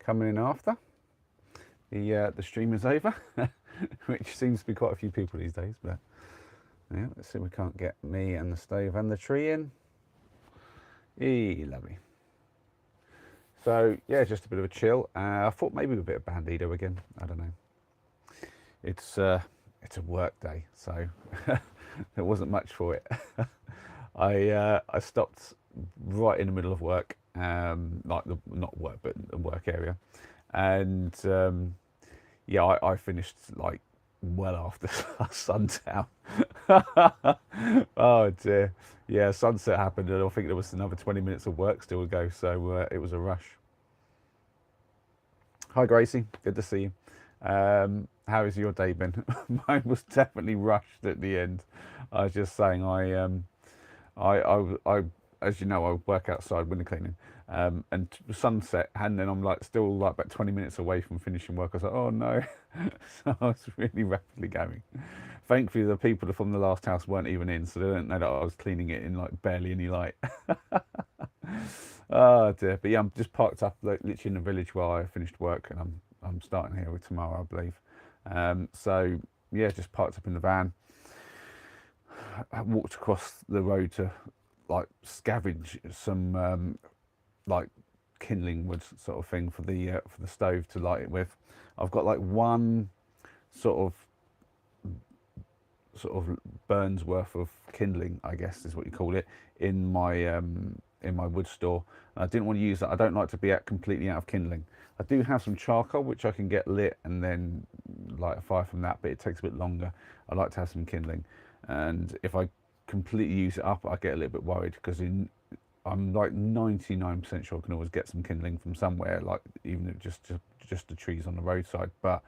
coming in after the stream is over, which seems to be quite a few people these days. But yeah, let's see if we can't get me and the stove and the tree in. Lovely. So yeah, just a bit of a chill. I thought maybe a bit of Bandido again. I don't know. It's a work day, so there wasn't much for it. I stopped right in the middle of work, like not work but the work area, and yeah, I finished like well after sundown. Oh dear, yeah, sunset happened, and I think there was another 20 minutes of work still to go, so it was a rush. Hi Gracie, good to see you. How has your day been? Mine was definitely rushed at the end. I was just saying, I, as you know, I work outside window cleaning, and sunset, and then I'm like still like about 20 minutes away from finishing work. I was like, oh no, so I was really rapidly going. Thankfully, the people from the last house weren't even in, so they didn't know that I was cleaning it in like barely any light. Oh dear, but yeah, I'm just parked up like, literally in the village where I finished work, and I'm starting here tomorrow, I believe. So yeah, just parked up in the van. I walked across the road to like scavenge some like kindling wood sort of thing for the stove to light it with. I've got like one sort of burns worth of kindling, I guess is what you call it, in my wood store. And I didn't want to use that. I don't like to be completely out of kindling. I do have some charcoal which I can get lit and then light a fire from that, but it takes a bit longer. I like to have some kindling, and if I completely use it up, I get a little bit worried because I'm like 99% sure I can always get some kindling from somewhere, like even if just the trees on the roadside. But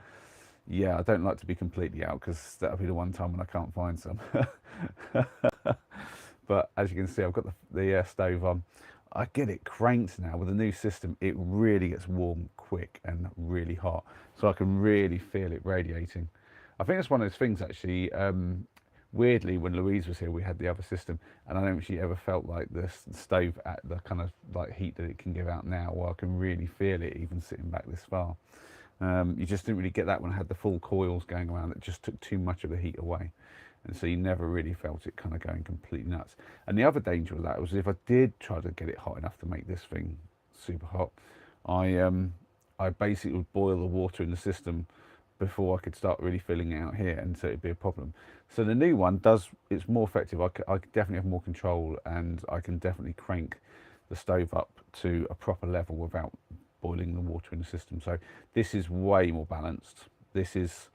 yeah, I don't like to be completely out because that'll be the one time when I can't find some. But as you can see, I've got the stove on. I get it cranked now with the new system. It really gets warm quick and really hot, so I can really feel it radiating. I think it's one of those things actually. Weirdly, when Louise was here, we had the other system, and I don't think she ever felt like the stove at the kind of like heat that it can give out now. Well, I can really feel it even sitting back this far. You just didn't really get that when I had the full coils going around. It just took too much of the heat away, and so you never really felt it kind of going completely nuts. And the other danger of that was if I did try to get it hot enough to make this thing super hot, I basically would boil the water in the system before I could start really filling it out here, and so it'd be a problem. So the new one it's more effective. I definitely have more control, and I can definitely crank the stove up to a proper level without boiling the water in the system. So this is way more balanced. This is,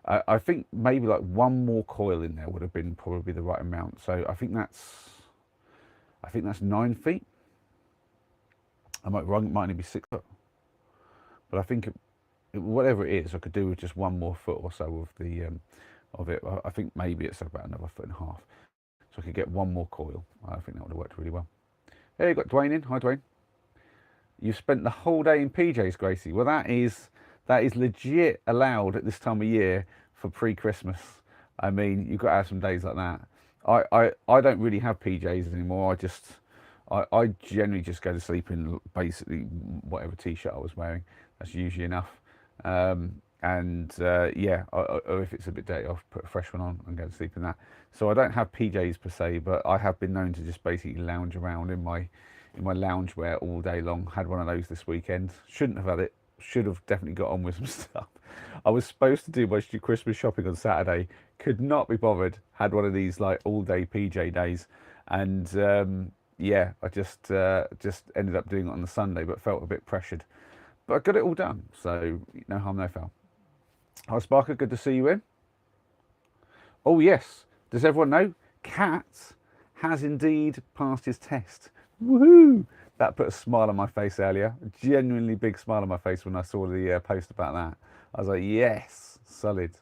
I think maybe like one more coil in there would have been probably the right amount. So I think that's 9 feet. I might be wrong, it might only be 6 foot, but I think whatever it is, I could do with just one more foot or so of it. I think maybe it's about another 1.5 foot, so I could get one more coil. I think that would have worked really well. Hey, you got Dwayne in. Hi, Dwayne. You've spent the whole day in PJs, Gracie. Well, that is legit allowed at this time of year for pre-Christmas. I mean, you've got to have some days like that. I don't really have PJs anymore. I generally just go to sleep in basically whatever t-shirt I was wearing. That's usually enough. Yeah, or if it's a bit dirty, I'll put a fresh one on and go to sleep in that. So I don't have PJs per se, but I have been known to just basically lounge around in my loungewear all day long. Had one of those this weekend. Shouldn't have had it. Should have definitely got on with some stuff. I was supposed to do my Christmas shopping on Saturday. Could not be bothered. Had one of these like all day PJ days, and yeah, I just ended up doing it on the Sunday, but felt a bit pressured. But I got it all done, so no harm, no foul. Hi Sparker, good to see you in. Oh yes, does everyone know? Kat has indeed passed his test. Woohoo! That put a smile on my face earlier. A genuinely big smile on my face when I saw the post about that. I was like, yes, solid.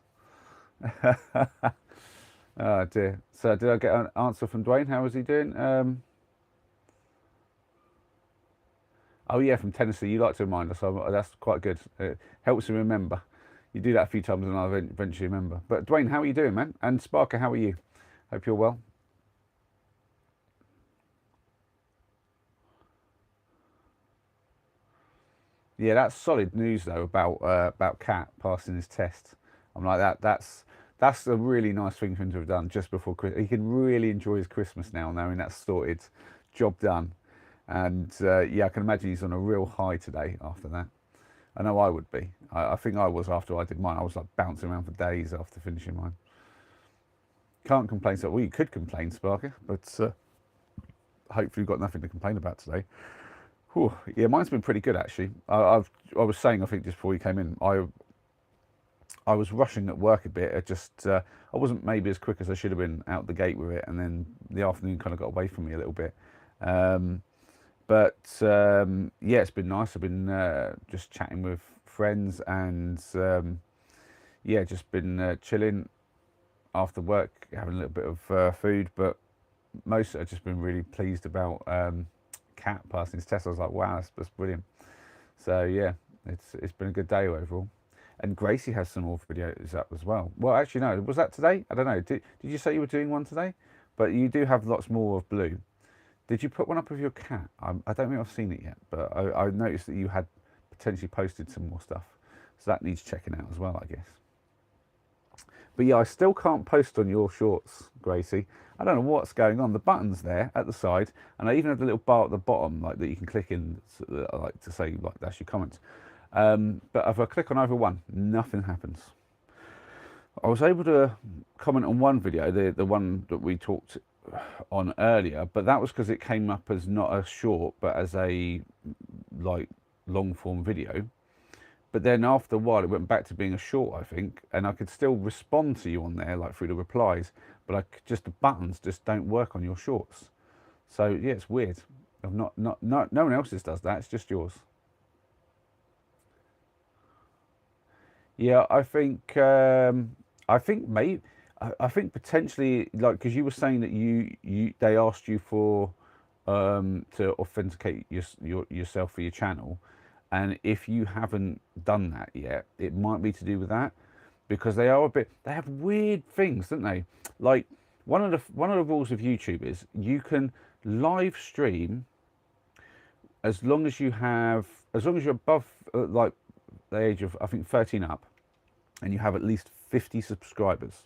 Oh dear. So did I get an answer from Dwayne? How was he doing? Oh yeah, from Tennessee. You like to remind us. So that's quite good. It helps me remember. You do that a few times and I'll eventually remember. But Dwayne, how are you doing, man? And Sparker, how are you? Hope you're well. Yeah, that's solid news though about Cat passing his test. I'm like that's a really nice thing for him to have done just before Christmas. He can really enjoy his Christmas now, knowing that's sorted, job done. And yeah, I can imagine he's on a real high today after that. I know I would be. I think I was after I did mine. I was like bouncing around for days after finishing mine. Can't complain. So well, you could complain, Sparker, but hopefully you've got nothing to complain about today. Whew, yeah, mine's been pretty good actually. I was saying, I think just before you came in, I was rushing at work a bit. I wasn't maybe as quick as I should have been out the gate with it, and then the afternoon kind of got away from me a little bit. Um, but yeah, it's been nice. I've been just chatting with friends and yeah, just been chilling after work, having a little bit of food. But most I've just been really pleased about Cat passing his test. I was like, wow, that's brilliant. So yeah, it's been a good day overall. And Gracie has some more videos up as well. Well, actually, no, was that today? I don't know. Did you say you were doing one today? But you do have lots more of Blue. Did you put one up of your cat? I don't think I've seen it yet, but I noticed that you had potentially posted some more stuff. So that needs checking out as well, I guess. But yeah, I still can't post on your shorts, Gracie. I don't know what's going on. The button's there at the side, and I even have the little bar at the bottom, like that you can click in, like to say like that's your comments. But if I click on either one, nothing happens. I was able to comment on one video, the one that we talked on earlier, but that was because it came up as not a short, but as a like long form video. But then after a while, it went back to being a short, I think, and I could still respond to you on there, like through the replies, but just the buttons just don't work on your shorts. So yeah, it's weird. I've no one else's does that. It's just yours. Yeah, I think maybe, I think potentially, like, because you were saying that they asked you for to authenticate yourself for your channel, and if you haven't done that yet, it might be to do with that, because they have weird things, don't they? Like one of the rules of YouTube is you can live stream as long as you're above like the age of I think 13 up, and you have at least 50 subscribers.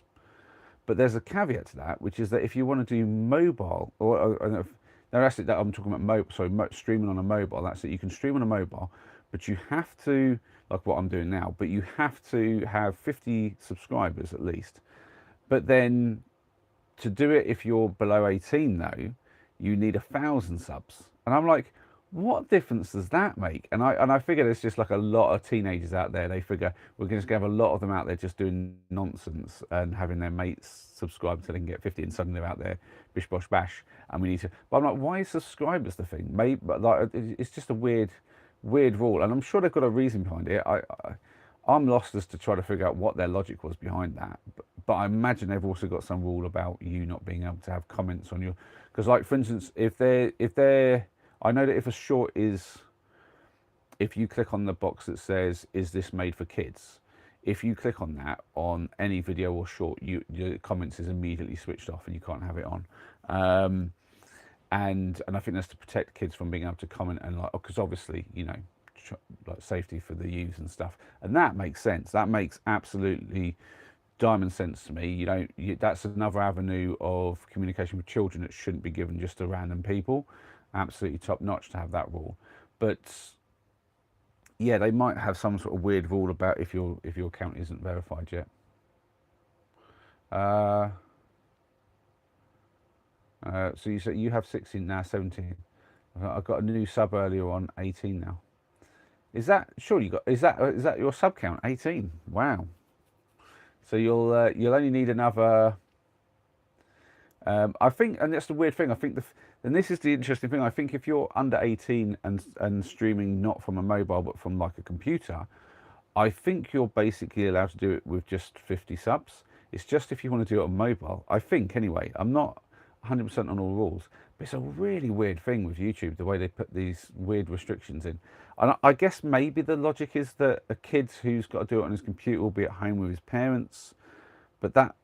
But there's a caveat to that, which is that if you want to do mobile, no, that's it. That I'm talking about streaming on a mobile. That's it. You can stream on a mobile, but you have to, like what I'm doing now. But you have to have 50 subscribers at least. But then to do it, if you're below 18 though, you need 1,000 subs. And I'm like, what difference does that make? And I figure there's just like a lot of teenagers out there. They figure we're just going to have a lot of them out there just doing nonsense and having their mates subscribe so they can get 50, and suddenly they're out there bish bosh bash. And we need to. But I'm like, why is subscribers the thing? Maybe, but like, it's just a weird rule, and I'm sure they've got a reason behind it. I'm lost as to try to figure out what their logic was behind that. But I imagine they've also got some rule about you not being able to have comments on your. Because, like, for instance, if they're I know that if a short is, if you click on the box that says, is this made for kids? If you click on that on any video or short, your comments is immediately switched off and you can't have it on. And I think that's to protect kids from being able to comment, and like, because obviously, you know, like safety for the youth and stuff. And that makes sense. That makes absolutely diamond sense to me. That's another avenue of communication with children that shouldn't be given just to random people. Absolutely top notch to have that rule. But yeah, they might have some sort of weird rule about if your account isn't verified yet. So you said you have 16 now, 17. I got a new sub earlier on, 18 now. Is that surely you got? Is that your sub count? 18. Wow. So you'll only need another. I think, and that's the weird thing. I think and this is the interesting thing. I think if you're under 18 and streaming not from a mobile but from like a computer, I think you're basically allowed to do it with just 50 subs. It's just if you want to do it on mobile. I think anyway. I'm not 100% on all rules, but it's a really weird thing with YouTube, the way they put these weird restrictions in. And I guess maybe the logic is that a kid who's got to do it on his computer will be at home with his parents, but that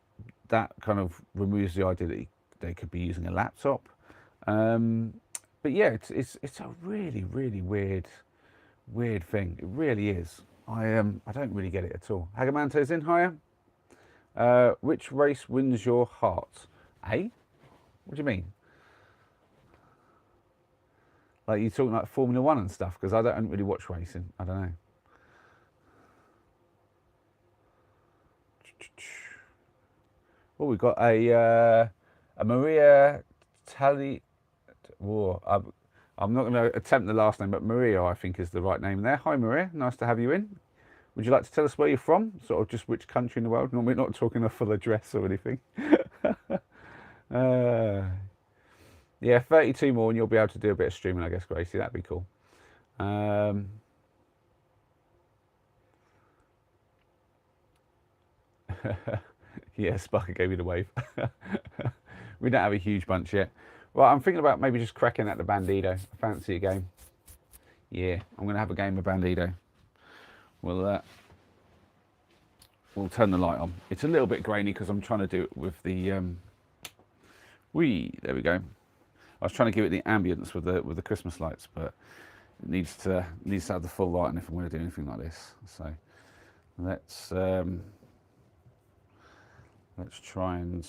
kind of removes the idea that they could be using a laptop. But yeah, it's a really weird Weird thing. It really is. I don't really get it at all. Hagamanto's in higher. Which race wins your heart? Eh? What do you mean? Like you talking like Formula One and stuff? Because I don't really watch racing. I don't know. Well, we've got a Maria Tally. Whoa, I'm not going to attempt the last name, but Maria, I think, is the right name there. Hi, Maria. Nice to have you in. Would you like to tell us where you're from? Sort of just which country in the world? We're not talking a full address or anything. Yeah, 32 more and you'll be able to do a bit of streaming, I guess, Gracie. That'd be cool. Yeah, Sparker gave you the wave. We don't have a huge bunch yet. Well, I'm thinking about maybe just cracking at the Bandido. I fancy a game. Yeah, I'm going to have a game of Bandido. We'll turn the light on. It's a little bit grainy because I'm trying to do it with the... there we go. I was trying to give it the ambience with the Christmas lights, but it needs to have the full light on if I'm going to do anything like this. So let's try and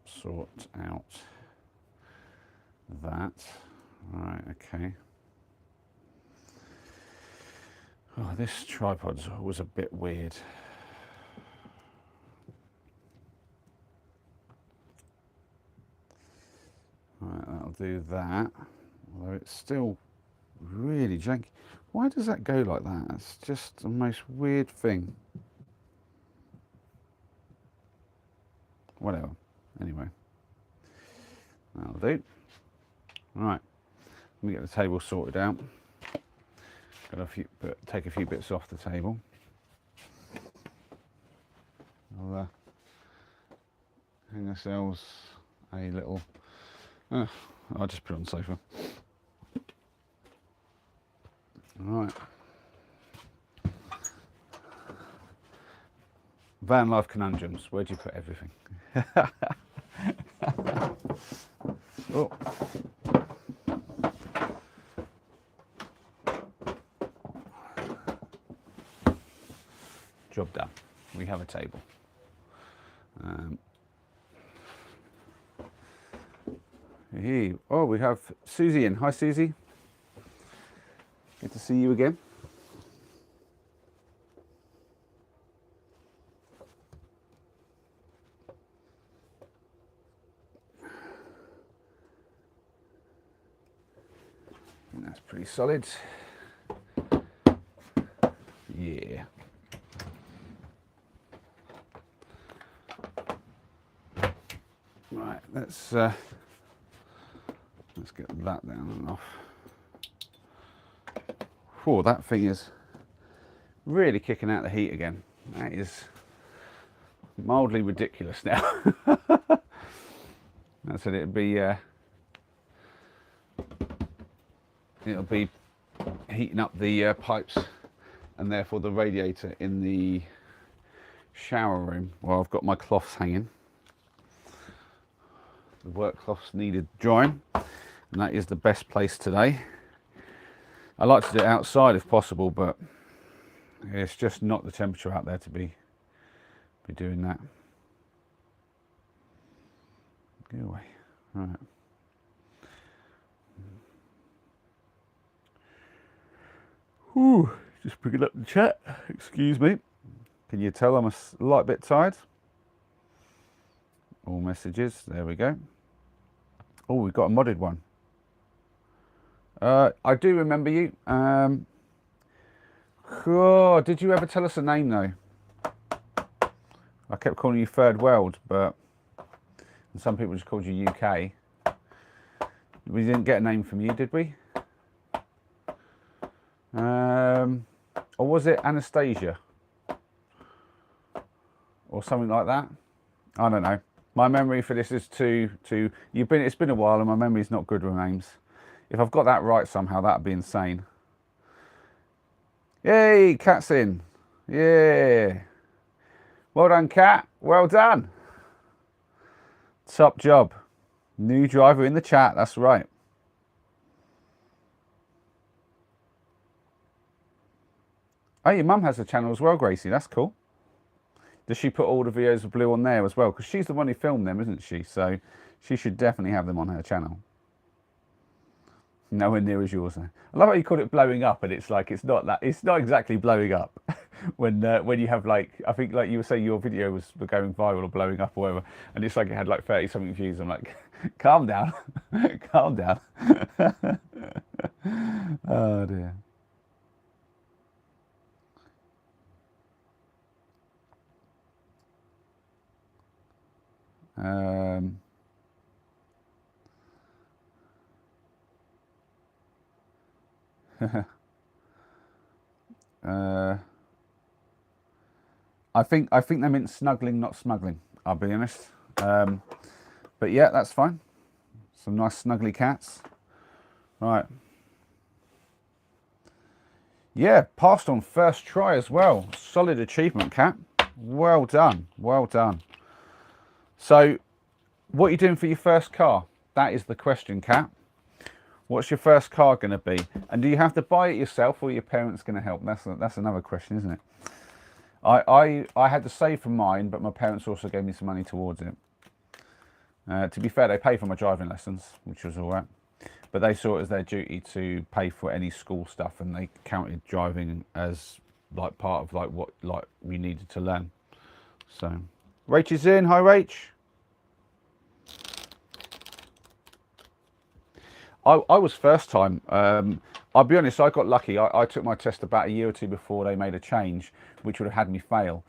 sort out that. Right, okay. Oh, this tripod was a bit weird. Right, that'll do that. Although it's still really janky. Why does that go like that? It's just the most weird thing. Whatever. Anyway. That'll do. Right. Let me get the table sorted out. Got take a few bits off the table. I'll hang ourselves a little... I'll just put it on the sofa. Right. Van life conundrums. Where do you put everything? Oh. Job done. We have a table. Oh, we have Susie in. Hi, Susie. Good to see you again. And that's pretty solid. Yeah. Right, let's get that down and off. Oh, that thing is really kicking out the heat again. That is mildly ridiculous now. I said it'll be heating up the pipes and therefore the radiator in the shower room where I've got my cloths hanging. The work cloths needed drying, and that is the best place today. I like to do it outside if possible, but it's just not the temperature out there to be doing that. Go away. Right. Whew, just picking up the chat. Excuse me. Can you tell I'm a light bit tired? All messages. There we go. Oh, we've got a modded one. I do remember you. Oh, did you ever tell us a name though? I kept calling you Third World, but some people just called you UK. We didn't get a name from you, did we? Or was it Anastasia? Or something like that? I don't know. My memory for this is it's been a while and my memory's not good with names. If I've got that right somehow, that'd be insane. Yay, Cat's in. Yeah. Well done, Cat. Well done. Top job. New driver in the chat, that's right. Oh, your mum has a channel as well, Gracie. That's cool. Does she put all the videos of Blue on there as well? Because she's the one who filmed them, isn't she? So she should definitely have them on her channel. Nowhere near as yours. I love how you call it blowing up, and it's like it's not that. It's not exactly blowing up. when you have like, I think like you were saying your video was going viral or blowing up or whatever, and it's like it had like 30 something views. I'm like, calm down, calm down. Oh dear. Um, uh, I think they meant snuggling, not smuggling. I'll be honest. But yeah, that's fine. Some nice snuggly cats. Right. Yeah, passed on first try as well. Solid achievement, cat. Well done. Well done. So, what are you doing for your first car? That is the question, cat. What's your first car going to be? And do you have to buy it yourself, or are your parents going to help? That's another question, isn't it? I had to save for mine, but my parents also gave me some money towards it. To be fair, they paid for my driving lessons, which was all right. But they saw it as their duty to pay for any school stuff, and they counted driving as like part of like what like we needed to learn. So, Rach is in. Hi, Rach. I was first time. I'll be honest, I got lucky. I took my test about a year or two before they made a change, which would have had me fail.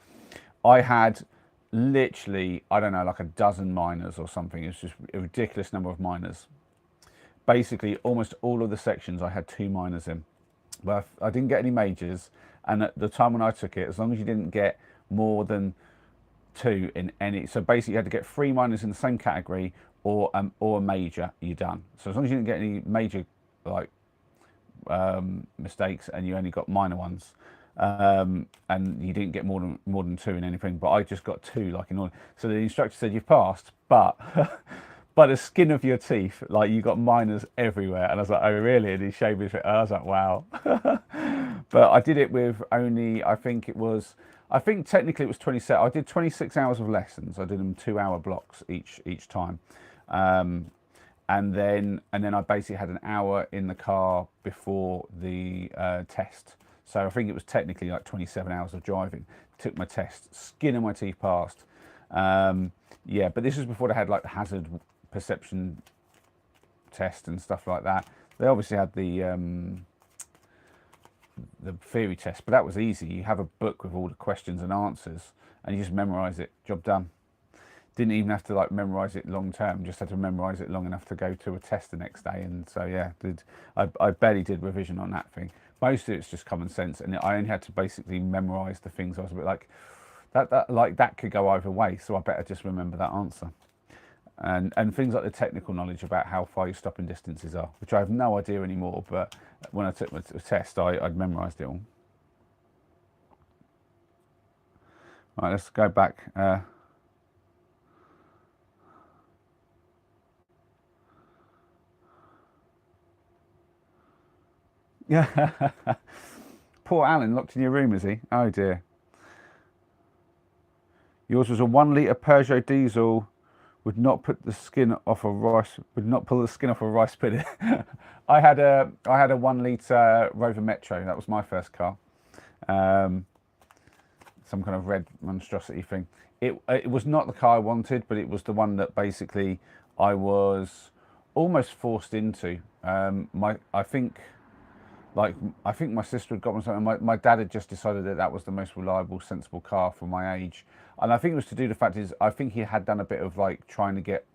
I had literally, I don't know, like a dozen minors or something. It was just a ridiculous number of minors. Basically, almost all of the sections I had 2 minors in. But I didn't get any majors. And at the time when I took it, as long as you didn't get more than 2 in any, so basically you had to get 3 minors in the same category or a major, you're done. So as long as you didn't get any major like mistakes and you only got minor ones, and you didn't get more than 2 in anything, but I just got 2 like in order. So the instructor said you've passed, but by the skin of your teeth, like you got minors everywhere. And I was like, oh really? And he showed me. And I was like, wow. But I did it with only, I think technically it was 27. I did 26 hours of lessons. I did them 2-hour blocks each time. And then I basically had an hour in the car before the test. So I think it was technically like 27 hours of driving. Took my test, skin of my teeth passed. Yeah, but this was before they had like the hazard perception test and stuff like that. They obviously had the theory test, but that was easy. You have a book with all the questions and answers, and you just memorize it. Job done. Didn't even have to like memorize it long term. Just had to memorize it long enough to go to a test the next day. And so yeah, I barely did revision on that thing. Most of it's just common sense, and I only had to basically memorize the things. I was a bit like that could go either way, so I better just remember that answer. And things like the technical knowledge about how far your stopping distances are, which I have no idea anymore, but when I took my test, I'd memorised it all. Right, let's go back. Yeah. Poor Alan, locked in your room, is he? Oh dear. Yours was a 1 litre Peugeot diesel. Would not put the skin off a rice. Would not pull the skin off a rice pudding. I had a 1 litre Rover Metro. That was my first car. Some kind of red monstrosity thing. It was not the car I wanted, but it was the one that basically I was almost forced into. I think my sister had got me something. My dad had just decided that was the most reliable, sensible car for my age. And I think it was to do the fact is I think he had done a bit of like trying to get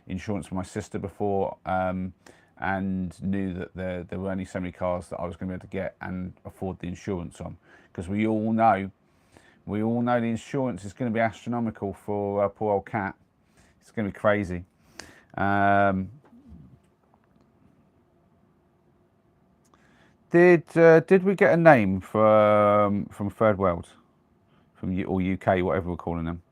insurance for my sister before, and knew that there were only so many cars that I was going to be able to get and afford the insurance on. Because we all know the insurance is going to be astronomical for poor old Cat. It's going to be crazy. Did we get a name from Third World, or UK, whatever we're calling them?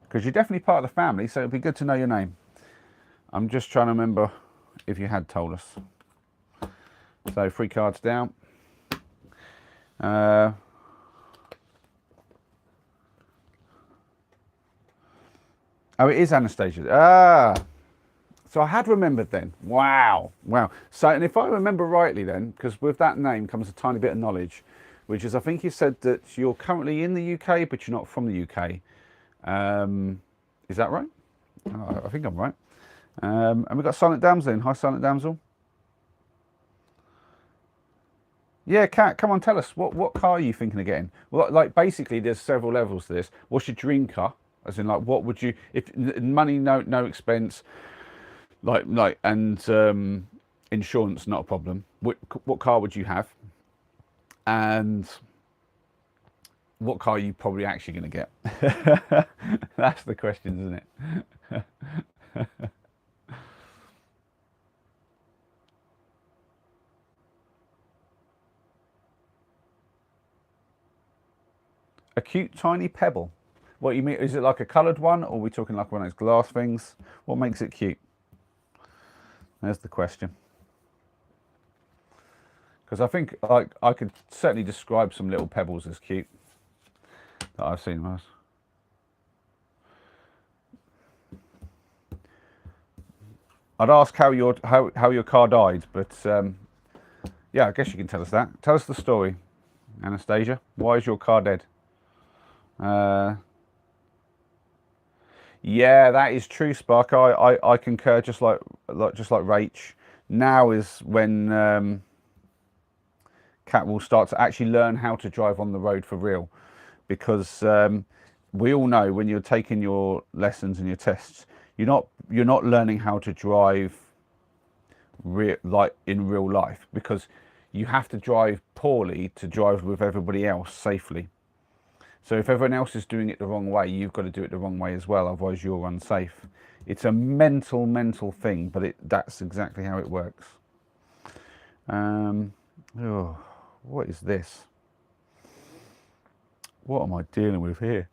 Because you're definitely part of the family, so it'd be good to know your name. I'm just trying to remember if you had told us. So 3 cards down. Oh, it is Anastasia. Ah, so I had remembered then. Wow, wow. So, and if I remember rightly then, because with that name comes a tiny bit of knowledge, which is I think you said that you're currently in the UK, but you're not from the UK. Is that right? Oh, I think I'm right. And we've got Silent Damsel in. Hi, Silent Damsel. Yeah, Kat, come on, tell us what car are you thinking of getting? Well, like basically, there's several levels to this. What's your dream car? As in, like, what would you, if money, no expense, and insurance not a problem. What car would you have? And what car are you probably actually going to get? That's the question, isn't it? A cute tiny pebble. What you mean? Is it like a coloured one, or are we talking like one of those glass things? What makes it cute? There's the question. Because I think like I could certainly describe some little pebbles as cute that I've seen most. I'd ask how your car died, but yeah, I guess you can tell us that. Tell us the story, Anastasia. Why is your car dead? Yeah, that is true, Spark. I concur. Just like Rach. Now is when Cat will start to actually learn how to drive on the road for real, because we all know when you're taking your lessons and your tests, you're not learning how to drive like in real life, because you have to drive poorly to drive with everybody else safely. So if everyone else is doing it the wrong way, you've got to do it the wrong way as well, otherwise you're unsafe. It's a mental thing, but that's exactly how it works. Oh, what is this? What am I dealing with here?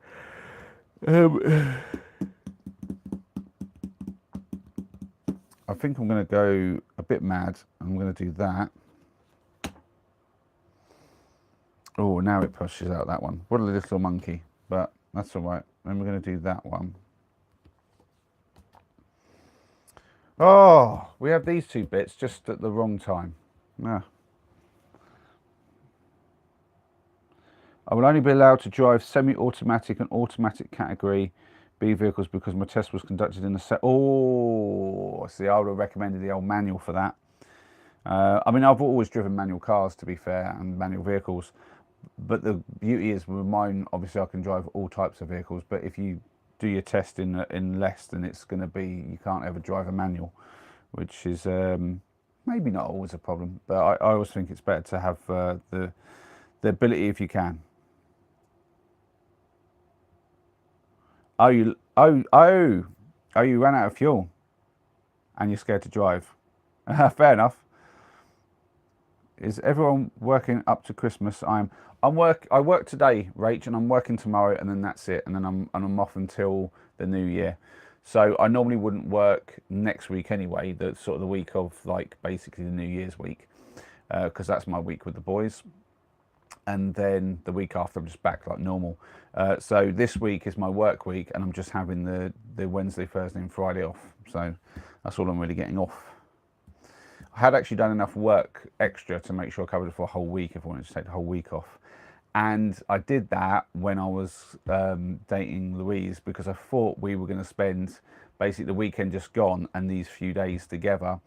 I think I'm going to go a bit mad. I'm going to do that. Oh, now it pushes out that one. What a little monkey, but that's all right. Then we're going to do that one. Oh, we have these 2 bits just at the wrong time. Ah. I will only be allowed to drive semi-automatic and automatic category B vehicles because my test was conducted in the set. Oh, see, I would have recommended the old manual for that. I mean, I've always driven manual cars, to be fair, and manual vehicles. But the beauty is with mine, obviously I can drive all types of vehicles, but if you do your test in less, then it's going to be, you can't ever drive a manual, which is maybe not always a problem, but I always think it's better to have the ability if you can. Oh, you ran out of fuel and you're scared to drive. Fair enough. Is everyone working up to Christmas? I work today, Rach, and I'm working tomorrow, and then that's it, and then I'm off until the new year. So I normally wouldn't work next week anyway. The sort of the week of like basically the New Year's week, because that's my week with the boys, and then the week after I'm just back like normal. So this week is my work week, and I'm just having the Wednesday, Thursday, and Friday off. So that's all I'm really getting off. I had actually done enough work extra to make sure I covered it for a whole week if I wanted to take the whole week off. And I did that when I was dating Louise, because I thought we were going to spend basically the weekend just gone and these few days together.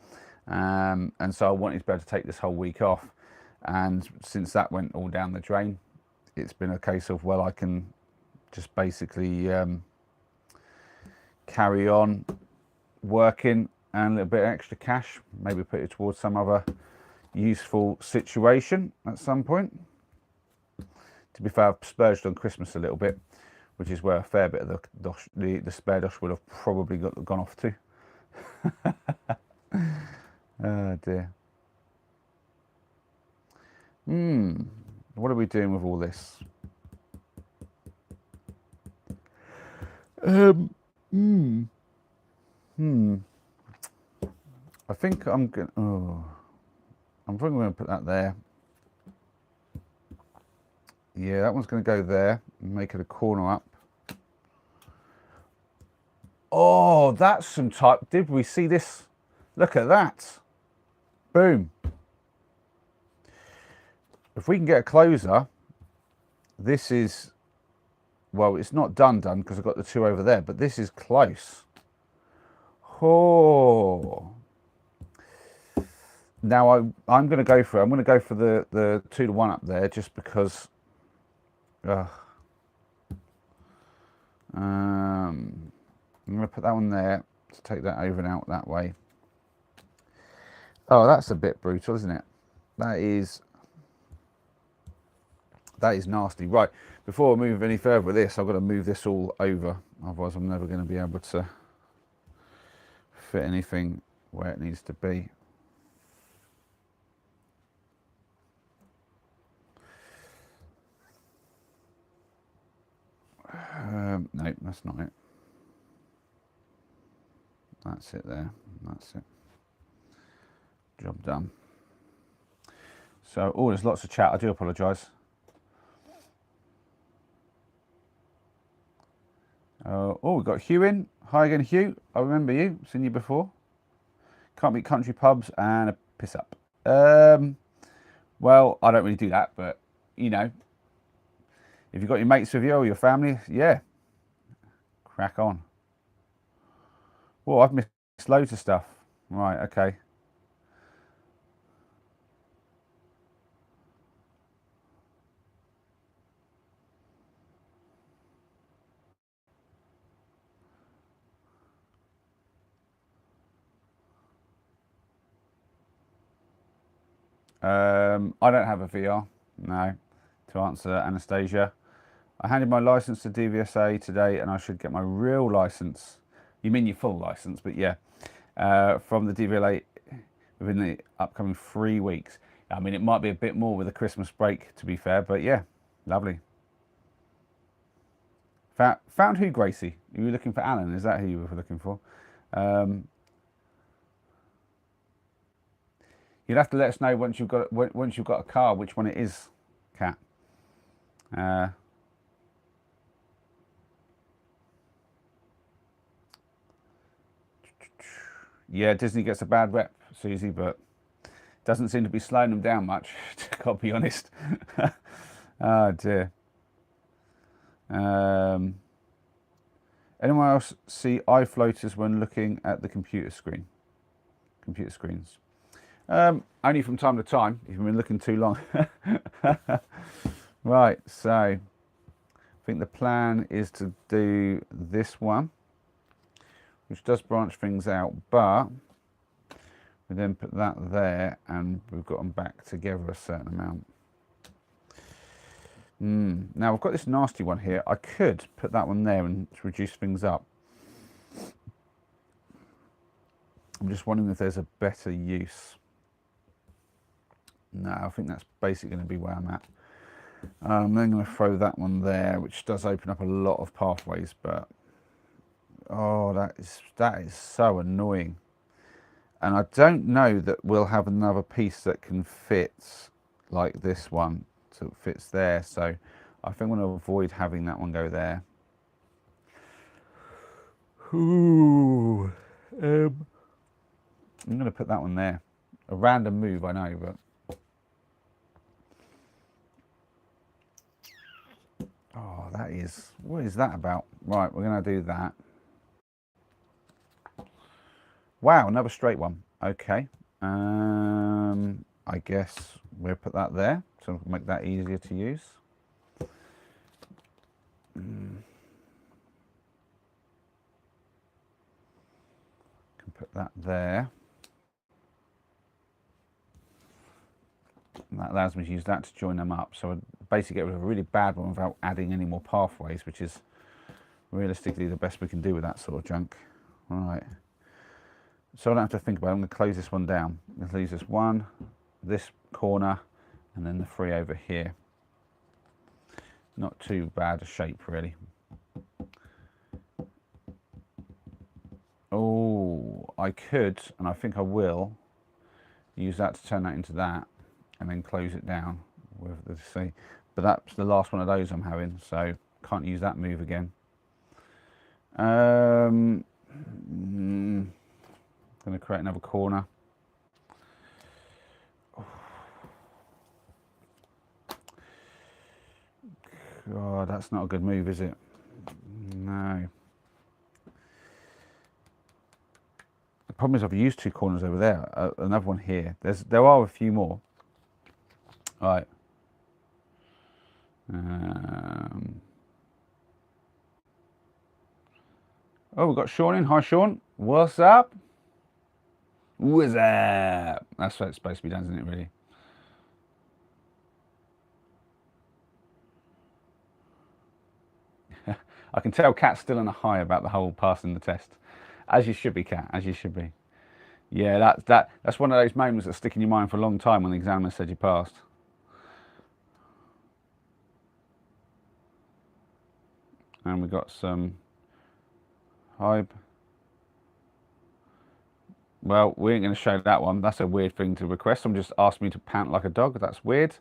And so I wanted to be able to take this whole week off. And since that went all down the drain, it's been a case of, well, I can just basically carry on working and a little bit of extra cash, maybe put it towards some other useful situation at some point. To be fair, I've splurged on Christmas a little bit, which is where a fair bit of the spare dosh would have probably gone off to. Oh dear. What are we doing with all this? think I'm going. Oh, I'm probably going to put that there. Yeah, that one's going to go there and make it a corner up. Oh, that's some type. Did we see this? Look at that. Boom. If we can get a closer, this is, well, it's not done because I've got the two over there, but this is close. Oh. Now I'm going to go for it. I'm going to go for the 2-to-1 up there just because. I'm going to put that one there to take that over and out that way. Oh, that's a bit brutal, isn't it? That is nasty. Right, before I move any further with this, I've got to move this all over. Otherwise, I'm never going to be able to fit anything where it needs to be. No, that's not it. That's it there. That's it. Job done. So, oh, there's lots of chat. I do apologise. Oh, we've got Hugh in. Hi again, Hugh. I remember you. Seen you before. Can't beat country pubs and a piss up. Well, I don't really do that, but, you know, if you've got your mates with you or your family, yeah, crack on. Well, I've missed loads of stuff. Right, okay. I don't have a VR, no, to answer Anastasia. I handed my license to DVSA today and I should get my real license. You mean your full license, but yeah, from the DVLA within the upcoming 3 weeks. I mean, it might be a bit more with the Christmas break, to be fair, but yeah, lovely. Found who, Gracie? You were looking for Alan, is that who you were looking for? You'll have to let us know once you've got a car which one it is, Kat. Yeah, Disney gets a bad rep, Susie, but doesn't seem to be slowing them down much, to be honest. Oh dear. Anyone else see eye floaters when looking at the computer screens? Only from time to time, if you've been looking too long. Right, so I think the plan is to do this one, which does branch things out, but we then put that there and we've got them back together a certain amount. Now I've got this nasty one here. I could put that one there and reduce things up. I'm just wondering if there's a better use. No, I think that's basically going to be where I'm at. I'm then going to throw that one there, which does open up a lot of pathways, but oh, that is so annoying. And I don't know that we'll have another piece that can fit like this one, so it fits there. So I think I'm going to avoid having that one go there. Ooh, I'm going to put that one there. A random move, I know, but oh, what is that about? Right, we're going to do that. Wow, another straight one. Okay. I guess we'll put that there to make that easier to use. Can put that there. And that allows me to use that to join them up. So I basically get rid of a really bad one without adding any more pathways, which is realistically the best we can do with that sort of junk. All right. So I don't have to think about it. I'm going to close this one down. I'm going to leave this one, this corner, and then the 3 over here. Not too bad a shape, really. Oh, I could, and I think I will, use that to turn that into that, and then close it down with the C. But that's the last one of those I'm having, so can't use that move again. Going to create another corner. God, that's not a good move, is it? No. The problem is I've used 2 corners over there, another one here. There are a few more. All right. Oh, we've got Sean in. Hi, Sean. What's up? What's up? That's what it's supposed to be done, isn't it, really? I can tell Kat's still on a high about the whole passing the test. As you should be, Kat, as you should be. Yeah, that's one of those moments that stick in your mind for a long time when the examiner said you passed. And we've got some hype. Well, we ain't going to show that one. That's a weird thing to request. Someone just asked me to pant like a dog. That's weird.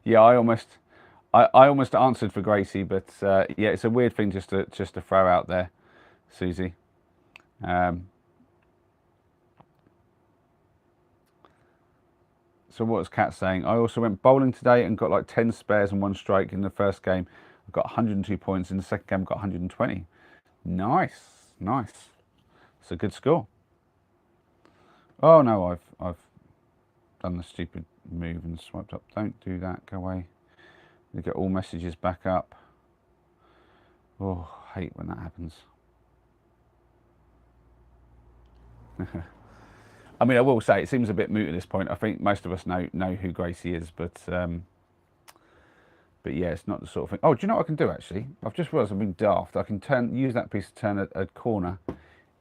Yeah, I almost answered for Gracie, but yeah, it's a weird thing just to throw out there, Susie. So what was Kat saying? I also went bowling today and got like 10 spares and 1 strike in the first game. I got 102 points. In the second game, I got 120. Nice, nice. It's a good score. Oh no, I've done the stupid move and swiped up. Don't do that. Go away. You get all messages back up. Oh, I hate when that happens. I mean, I will say it seems a bit moot at this point. I think most of us know who Gracie is, but yeah, it's not the sort of thing. Oh, do you know what I can do actually? I've just realised I'm being daft. I can use that piece to turn a corner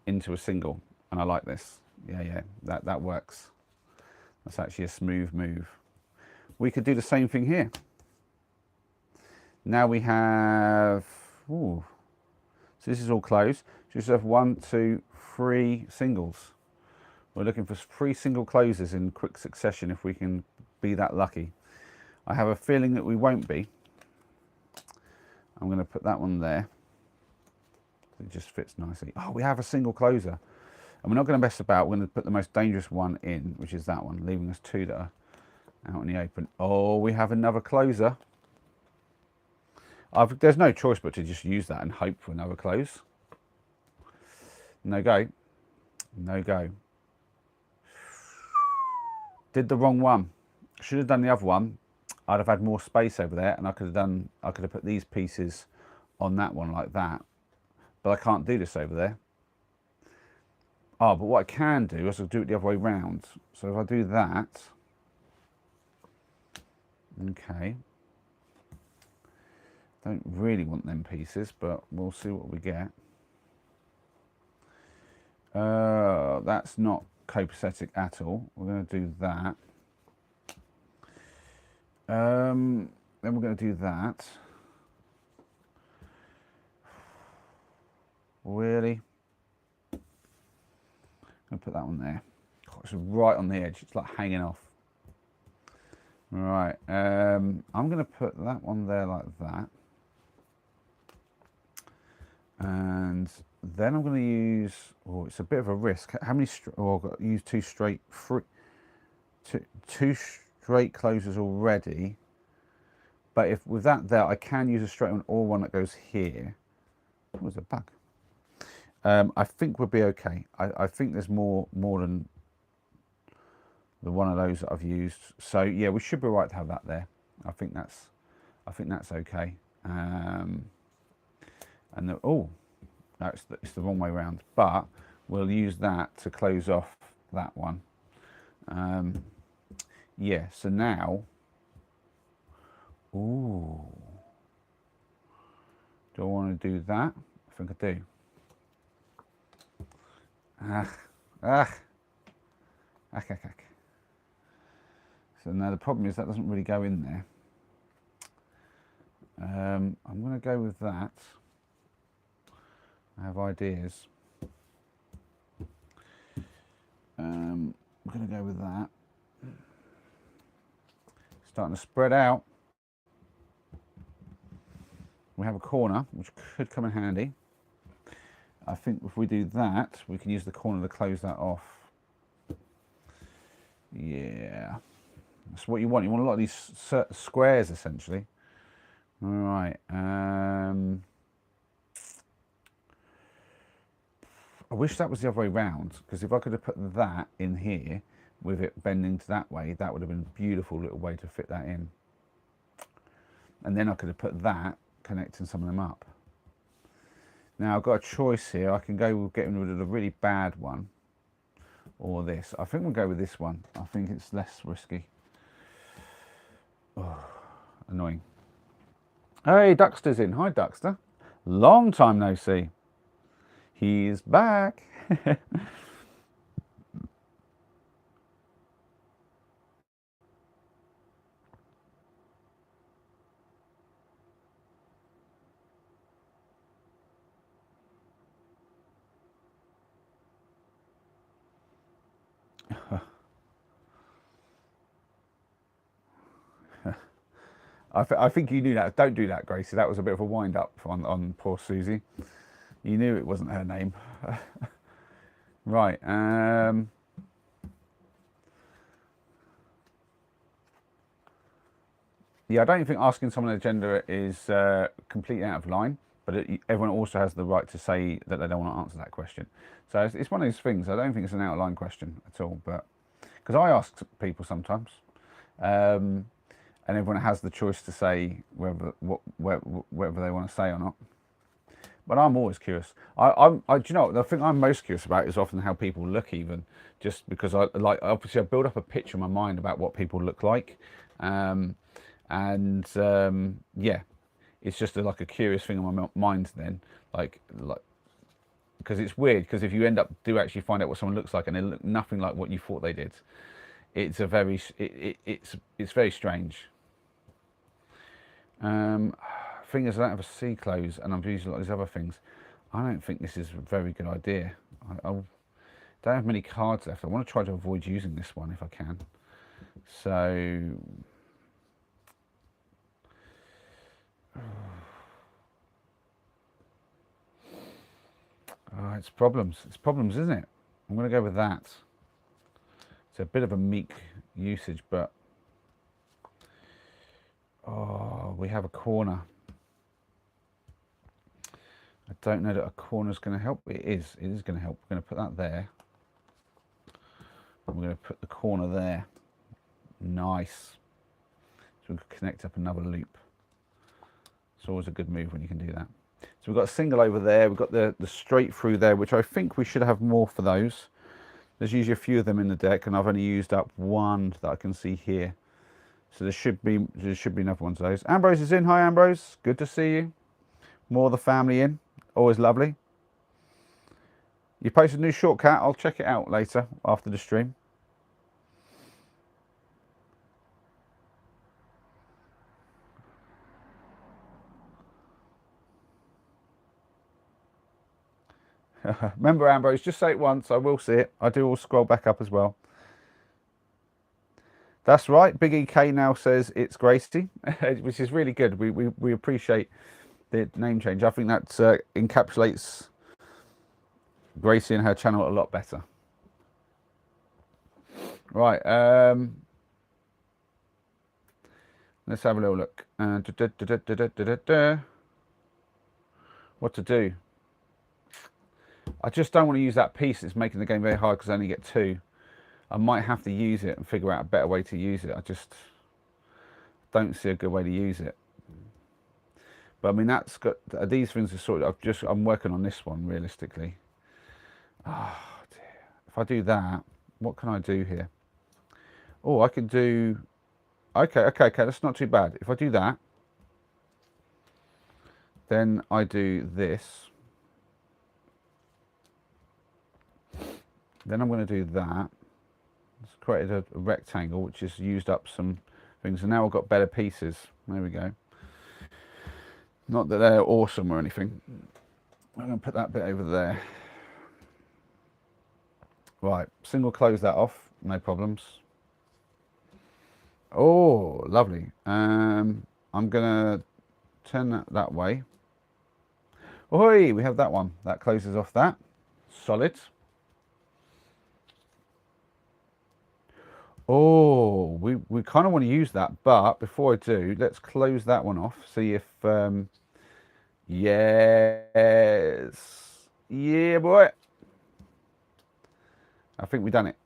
into a single, and I like this. Yeah, that works. That's actually a smooth move. We could do the same thing here. Now we have, ooh, so this is all closed. Just have 1, 2, 3 singles. We're looking for 3 single closes in quick succession if we can be that lucky. I have a feeling that we won't be. I'm going to put that one there. It just fits nicely. Oh, we have a single closer. And we're not going to mess about. We're going to put the most dangerous one in, which is that one, leaving us 2 that are out in the open. Oh, we have another closer. There's no choice but to just use that and hope for another close. No go. No go. Did the wrong one. Should have done the other one. I'd have had more space over there, and I could have put these pieces on that one like that. But I can't do this over there. Oh, but what I can do is I'll do it the other way round. So if I do that, okay. Don't really want them pieces, but we'll see what we get. That's not copacetic at all. We're going to do that. Then we're going to do that. Really? I'm going to put that one there. Oh, it's right on the edge. It's like hanging off. Right. I'm going to put that one there like that. And then I'm going to use, oh, it's a bit of a risk. How many, oh, I've got to use two straight closers already. But if with that there, I can use a straight one or one that goes here. What was a bug? I think we'll be okay. I think there's more than the one of those that I've used. So yeah, we should be right to have that there. I think that's okay. And oh, no, it's the wrong way around. But we'll use that to close off that one. Yeah. So now, ooh, do I want to do that? I think I do. So now the problem is that doesn't really go in there. I'm going to go with that. I have ideas. I'm going to go with that. Starting to spread out. We have a corner, which could come in handy. I think if we do that, we can use the corner to close that off. Yeah, that's what you want. You want a lot of these squares, essentially. All right. I wish that was the other way round, because if I could have put that in here with it bending to that way, that would have been a beautiful little way to fit that in. And then I could have put that connecting some of them up. Now I've got a choice here. I can go with getting rid of the really bad one or this. I think we'll go with this one. I think it's less risky. Oh, annoying. Hey, Duxter's in. Hi, Duxter. Long time no see. He's back. I think you knew that. Don't do that, Gracie. That was a bit of a wind up on poor Susie. You knew it wasn't her name. Right. Yeah, I don't think asking someone their gender is completely out of line, but everyone also has the right to say that they don't want to answer that question. So it's one of those things. I don't think it's an out of line question at all, but because I ask people sometimes, and everyone has the choice to say whether they want to say or not. But I'm always curious. Do you know, the thing I'm most curious about is often how people look, even just because obviously I build up a picture in my mind about what people look like, yeah, it's just like a curious thing in my mind then, like because it's weird, because if you do actually find out what someone looks like and they look nothing like what you thought they did, it's a very it's very strange. Thing is, I don't have a C close and I'm using a lot of these other things. I don't think this is a very good idea. I don't have many cards left. I want to try to avoid using this one if I can. So it's problems. It's problems, isn't it? I'm going to go with that. It's a bit of a meek usage, but we have a corner. I don't know that a corner is going to help. It is going to help. We're going to put that there. And we're going to put the corner there. Nice. So we can connect up another loop. It's always a good move when you can do that. So we've got a single over there. We've got the straight through there, which I think we should have more for those. There's usually a few of them in the deck, and I've only used up one that I can see here. So there should be enough ones of those. Ambrose is in. Hi, Ambrose. Good to see you. More of the family in. Always lovely. You posted a new shortcut. I'll check it out later after the stream. Remember, Ambrose, just say it once. I will see it. I do all scroll back up as well. That's right. Big EK now says it's Gracie, which is really good. We appreciate the name change. I think that encapsulates Gracie and her channel a lot better. Right. Let's have a little look. What to do? I just don't want to use that piece. It's making the game very hard because I only get two. I might have to use it and figure out a better way to use it. I just don't see a good way to use it. But I mean, that's got these things are sort of. I'm working on this one realistically. Oh dear. If I do that, what can I do here? Oh, I can do. Okay. That's not too bad. If I do that, then I do this. Then I'm going to do that. It's created a rectangle which has used up some things, and now I've got better pieces. There we go. Not that they're awesome or anything. I'm going to put that bit over there. Right, single close that off, no problems. Oh, lovely. I'm going to turn that way. Oi, we have that one. That closes off that. Solid. Oh, we kind of want to use that, but before I do, let's close that one off. See if, yes. Yeah, boy. I think we've done it.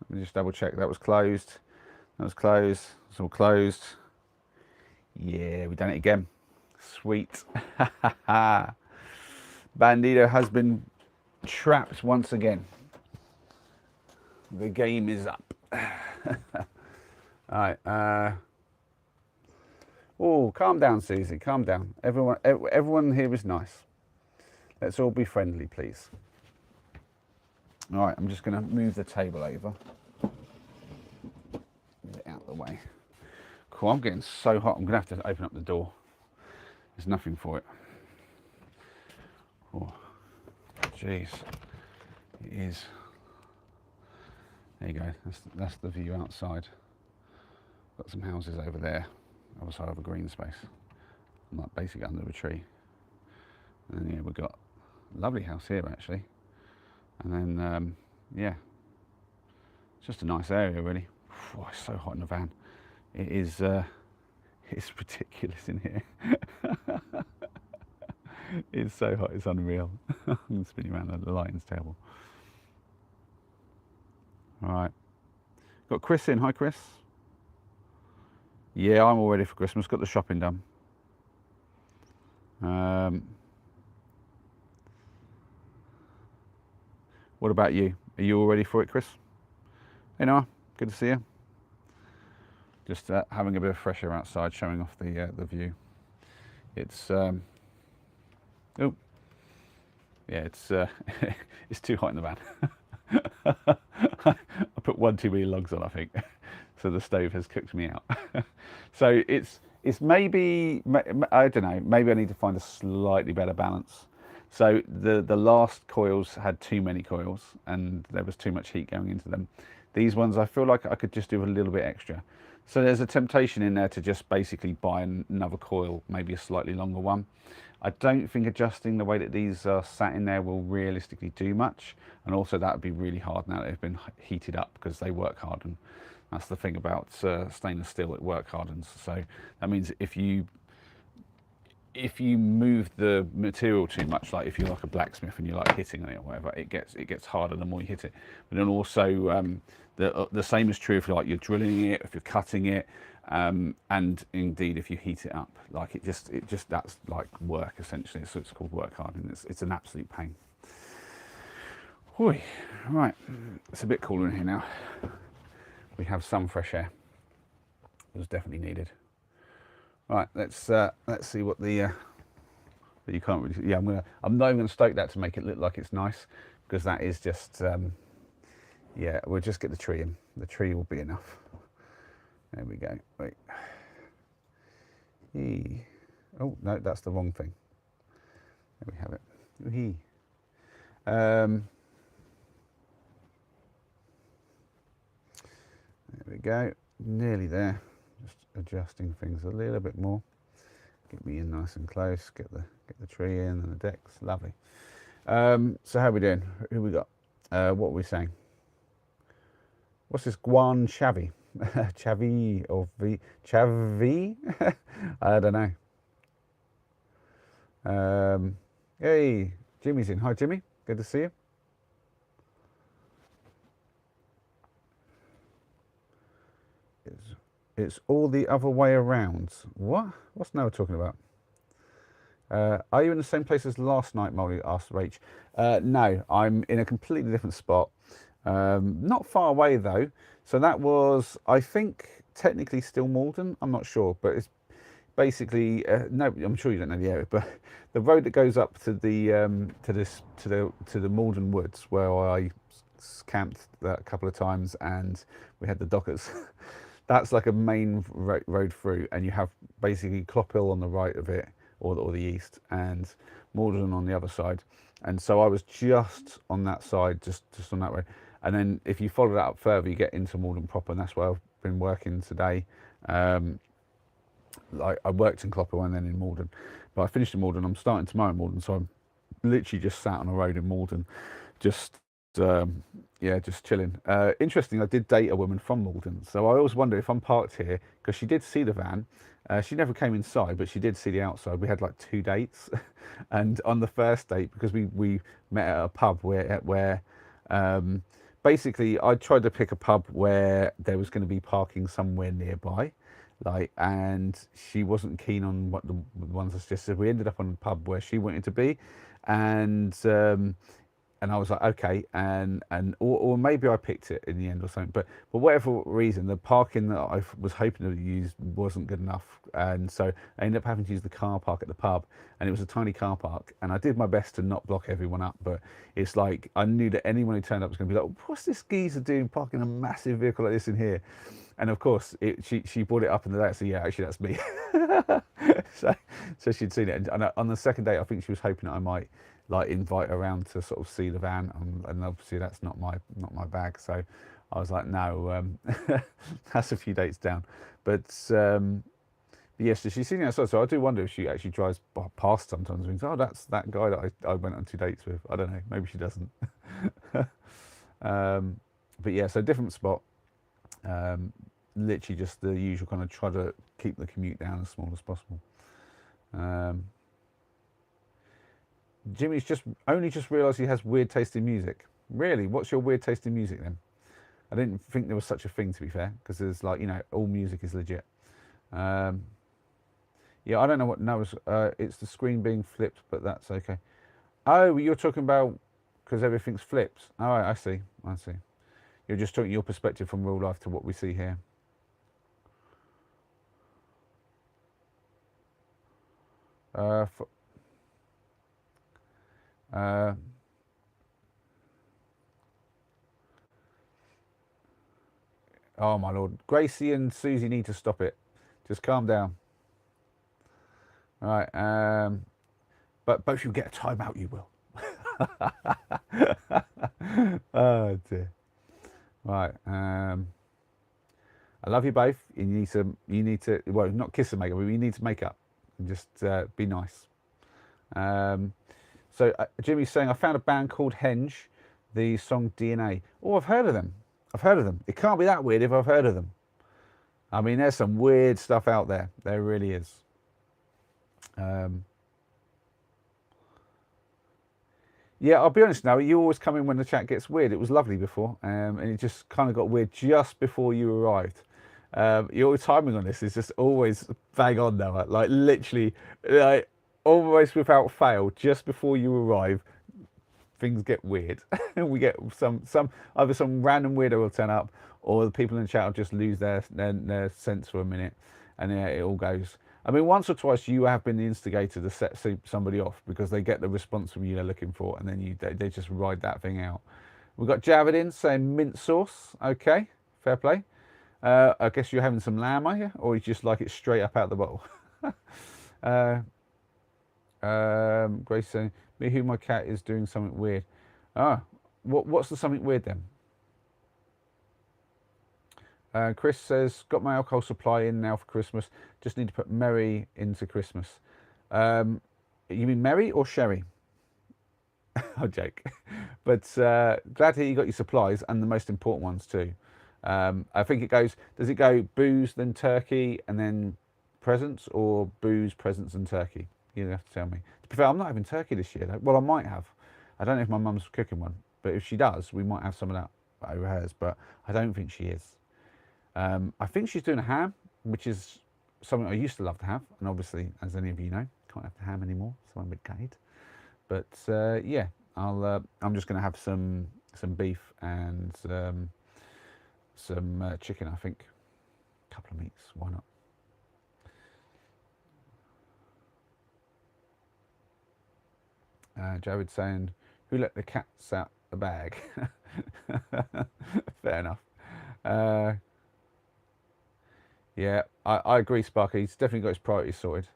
Let me just double check. That was closed. That was closed. It's all closed. Yeah, we've done it again. Sweet. Bandito has been trapped once again. The game is up. All right. Oh, calm down, Susie. Calm down. Everyone here is nice. Let's all be friendly, please. All right. I'm just going to move the table over. Get it out of the way. Cool. I'm getting so hot. I'm going to have to open up the door. There's nothing for it. Oh, jeez. It is. There you go. That's the view outside. Got some houses over there, other side of a green space. I'm like basically under a tree. And then yeah, we've got a lovely house here actually. And then yeah, it's just a nice area really. Oh, it's so hot in the van. It is. It's ridiculous in here. It's so hot. It's unreal. I'm spinning around the lighting's terrible. All right. Got Chris in. Hi, Chris. Yeah, I'm all ready for Christmas. Got the shopping done. What about you? Are you all ready for it, Chris? Hey, Noah. Good to see you. Just having a bit of fresh air outside, showing off the view. It's oh, yeah, it's it's too hot in the van. I put one too many logs on, I think, so the stove has cooked me out. So it's maybe, I don't know, maybe I need to find a slightly better balance. So the last coils had too many coils and there was too much heat going into them. These ones I feel like I could just do a little bit extra. So there's a temptation in there to just basically buy another coil, maybe a slightly longer one. I don't think adjusting the way that these are sat in there will realistically do much. And also that would be really hard now that they've been heated up because they work harden. That's the thing about stainless steel, it work hardens. So that means if you move the material too much, like if you're like a blacksmith and you're like hitting on it or whatever, it gets harder the more you hit it. But then also the same is true if you're drilling it, if you're cutting it, and indeed if you heat it up. Like it just that's like work essentially. So it's called work hardening. It's an absolute pain. Oi, right, it's a bit cooler in here now. We have some fresh air. It was definitely needed. Right, let's see what the but you can't really. Yeah, I'm not even going to stoke that to make it look like it's nice, because that is just yeah. We'll just get the tree in. The tree will be enough. There we go. Wait. Oh no, that's the wrong thing. There we have it. There we go. Nearly there. Just adjusting things a little bit more. Get me in nice and close. Get the tree in and the decks. Lovely. So how are we doing? Who we got? What are we saying? What's this Guan Chavi? Chavi or V? Chavi? I don't know. Hey, Jimmy's in. Hi, Jimmy. Good to see you. It's all the other way around. What? What's Noah talking about? Are you in the same place as last night, Molly? Asked Rach. No, I'm in a completely different spot. Not far away though. So that was, I think, technically still Malden. I'm not sure, but it's basically no. I'm sure you don't know the area, but the road that goes up to the to the Malden Woods, where I camped a couple of times, and we had the Dockers. That's like a main road through, and you have basically Clop Hill on the right of it, or the east, and Malden on the other side. And so I was just on that side, just on that way. And then if you follow that up further, you get into Malden proper, and that's where I've been working today. Um, like I worked in Clopper and then in Malden, but I finished in Malden. I'm starting tomorrow in Malden, so I'm literally just sat on a road in Malden, just yeah, just chilling. Interesting, I did date a woman from Malden, so I always wonder if I'm parked here because she did see the van. She never came inside, but she did see the outside. We had like 2 dates, and on the first date, because we met at a pub where basically I tried to pick a pub where there was going to be parking somewhere nearby, like, and she wasn't keen on what the ones I suggested. We ended up on a pub where she wanted to be, and I was like, okay, or maybe I picked it in the end or something, but whatever reason, the parking that I was hoping to use wasn't good enough, and so I ended up having to use the car park at the pub, and it was a tiny car park, and I did my best to not block everyone up, but it's like I knew that anyone who turned up was going to be like, what's this geezer doing parking a massive vehicle like this in here? And of course, she brought it up in the day. So yeah, actually, that's me. so she'd seen it, and on the second date, I think she was hoping that I might like invite her around to sort of see the van, and obviously that's not my bag. So I was like, no, that's a few dates down. But yes, so she's seen it outside. So I do wonder if she actually drives past sometimes and thinks, oh, that's that guy that I went on 2 dates with. I don't know. Maybe she doesn't. But yeah, so different spot. Literally just the usual kind of try to keep the commute down as small as possible. Jimmy's only just realised he has weird taste in music. Really? What's your weird taste in music then? I didn't think there was such a thing, to be fair, because there's like, all music is legit. Yeah, I don't know what Noah's. It's the screen being flipped, but that's okay. Oh, you're talking about because everything's flipped. Oh, I see. I see. You're just talking your perspective from real life to what we see here. Uh, oh my lord, Gracie and Susie need to stop it. Just calm down. All right. But both you get a timeout. You will. Oh dear. Right. I love you both. You need to. Well, not kiss and make up, but you need to make up and just be nice. So Jimmy's saying I found a band called Henge, the song DNA. Oh, I've heard of them. I've heard of them. It can't be that weird if I've heard of them. I mean, there's some weird stuff out there. There really is. Yeah, I'll be honest now. You always come in when the chat gets weird. It was lovely before, and it just kind of got weird just before you arrived. Your timing on this is just always bang on now. Like literally, like almost without fail, just before you arrive, things get weird. We get some either some random weirdo will turn up, or the people in the chat will just lose their sense for a minute, and yeah, it all goes. I mean, once or twice you have been the instigator to set somebody off because they get the response from you they're looking for, and then they just ride that thing out. We've got Javid saying mint sauce. Okay, fair play. I guess you're having some lamb, are you? Or you just like it straight up out the bottle? Grace saying, me who my cat is doing something weird. Ah, what's the something weird then? Chris says, got my alcohol supply in now for Christmas. Just need to put Merry into Christmas. You mean Merry or Sherry? I'll joke. But glad to hear you got your supplies and the most important ones too. I think it goes, does it go booze, then turkey, and then presents, or booze, presents, and turkey? You have to tell me. To be fair, I'm not having turkey this year though. Well, I might have. I don't know if my mum's cooking one, but if she does, we might have some of that over hers, but I don't think she is. I think she's doing a ham, which is something I used to love to have, and obviously, as any of you know, can't have the ham anymore, so I'm a bit gutted. But yeah, I'm just going to have some beef and some chicken. I think a couple of meats. Why not? Jared saying, "Who let the cats out the bag?" Fair enough. Yeah, I agree, Sparky. He's definitely got his priorities sorted.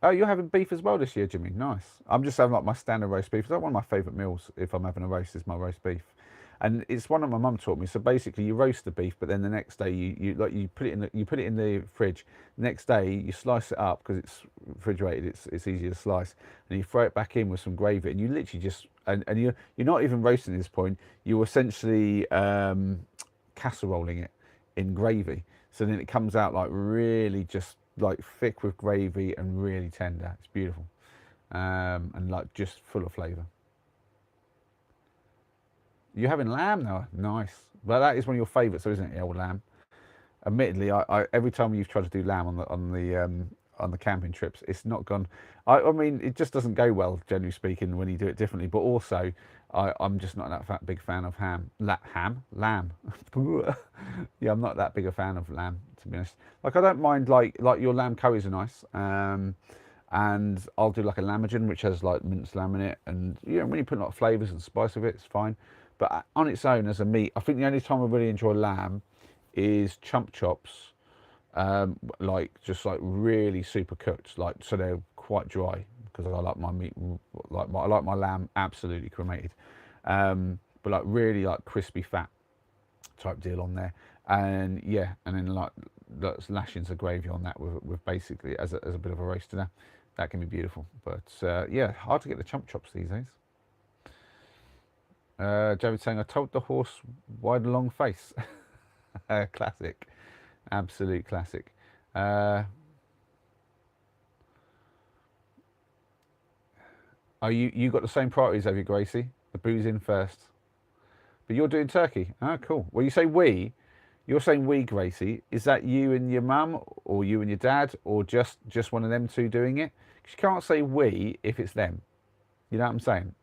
Oh, you're having beef as well this year, Jimmy. Nice. I'm just having like my standard roast beef. It's like one of my favourite meals if I'm having a roast is my roast beef. And it's one that my mum taught me. So basically, you roast the beef, but then the next day you put it in the fridge. Next day you slice it up because it's refrigerated. It's easier to slice, and you throw it back in with some gravy, and you literally just and you're not even roasting at this point. You're essentially casseroling it in gravy. So then it comes out like really just like thick with gravy and really tender. It's beautiful, and like just full of flavour. You're having lamb now, nice. Well, that is one of your favourites, though, isn't it? Old lamb. Admittedly, I every time you've tried to do lamb on the camping trips, it's not gone. I mean, it just doesn't go well, generally speaking, when you do it differently. But also, I'm just not that big fan of lamb. Yeah, I'm not that big a fan of lamb, to be honest. Like, I don't mind like your lamb curries are nice. And I'll do like a lambagen, which has like minced lamb in it, and you know when you put a lot of flavours and spice of it, it's fine. But on its own as a meat, I think the only time I really enjoy lamb is chump chops, like just like really super cooked, like so they're quite dry because I like my meat, I like my lamb absolutely cremated, but like really like crispy fat type deal on there, and yeah, and then like lashings of gravy on that with basically as a bit of a roast dinner. That can be beautiful, but yeah, hard to get the chump chops these days. Javid saying, I told the horse why the long face. Classic, absolute classic. Are you got the same priorities, have you, Gracie? The booze in first, but you're doing turkey. Ah, cool. Well, you say we. You're saying we, Gracie. Is that you and your mum, or you and your dad, or just one of them two doing it? Because you can't say we if it's them. You know what I'm saying?